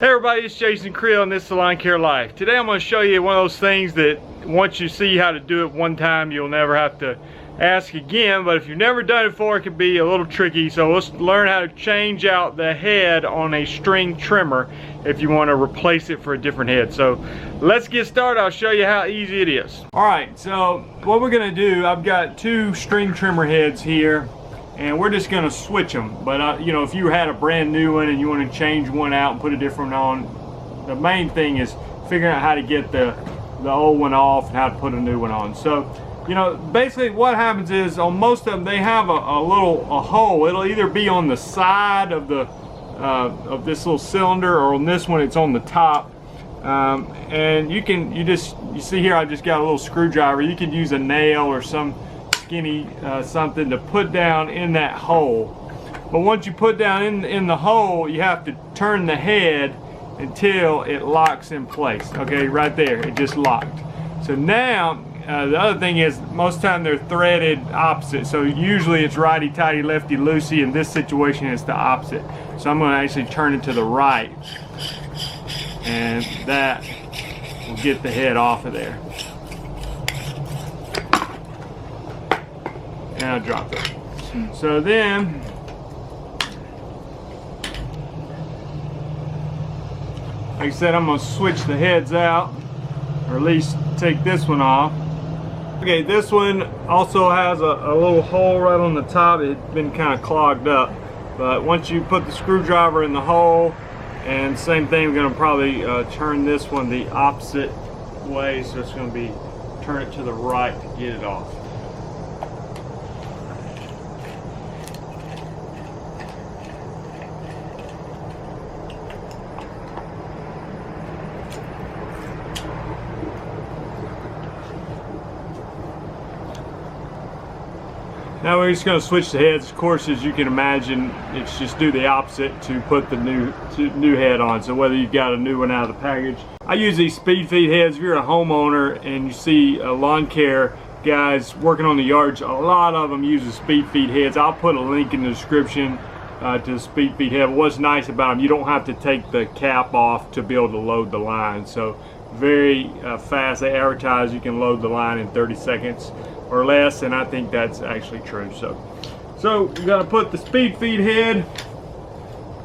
Hey everybody, it's Jason Creel and this is Lawn Care Life. Today I'm going to show you one of those things that once you see how to do it one time, you'll never have to ask again. But if you've never done it before, it can be a little tricky. So let's learn how to change out the head on a string trimmer if you want to replace it for a different head. So let's get started. I'll show you how easy it is. Alright, so what we're going to do, I've got two string trimmer heads here. And we're just going to switch them. But you know, if you had a brand new one and you want to change one out and put a different on, the main thing is figuring out how to get the old one off and how to put a new one on. So, you know, basically what happens is on most of them they have a hole. It'll either be on the side of the of this little cylinder, or on this one it's on the top. And you see here I just got a little screwdriver. You could use a nail or some skinny something to put down in that hole. But once you put down in the hole, you have to turn the head until it locks in place. Okay, right there, it just locked. So now the other thing is most of the time they're threaded opposite. So usually it's righty tighty, lefty loosey. In this situation it's the opposite. So I'm going to actually turn it to the right, and that will get the head off of there. And I dropped it. So then, like I said, I'm going to switch the heads out, or at least take this one off. Okay, this one also has a little hole right on the top. It's been kind of clogged up. But once you put the screwdriver in the hole, and same thing, we're going to probably turn this one the opposite way. So it's going to be, turn it to the right to get it off. Now we're just going to switch the heads. Of course, as you can imagine, it's just do the opposite to put the new head on. So whether you've got a new one out of the package. I use these speed feed heads. If you're a homeowner and you see lawn care guys working on the yards, a lot of them use the speed feed heads. I'll put a link in the description to the speed feed head. What's nice about them, you don't have to take the cap off to be able to load the line. So very fast. They advertise you can load the line in 30 seconds or less, and I think that's actually true. So we got to put the speed feed head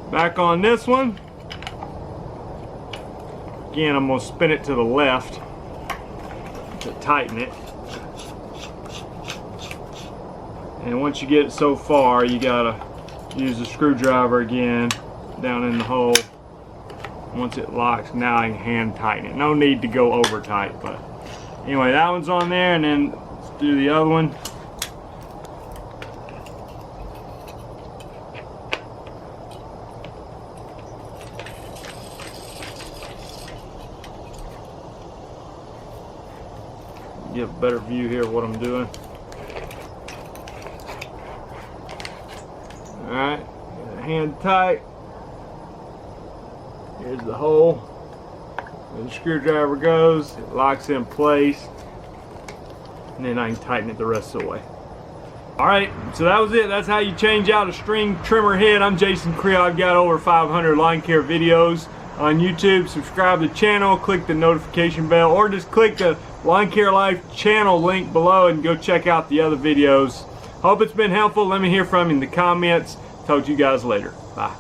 back on this one. Again, I'm going to spin it to the left to tighten it. And once you get it so far, you got to use the screwdriver again down in the hole. Once it locks, now I can hand tighten it. No need to go over tight, but anyway, that one's on there, and then let's do the other one. Get a better view here of what I'm doing. Alright, hand tight. Here's the hole. Where the screwdriver goes, it locks in place. And then I can tighten it the rest of the way. Alright, so that was it. That's how you change out a string trimmer head. I'm Jason Creel. I've got over 500 lawn care videos on YouTube. Subscribe to the channel, click the notification bell, or just click the Lawn Care Life channel link below and go check out the other videos. Hope it's been helpful. Let me hear from you in the comments. Talk to you guys later. Bye.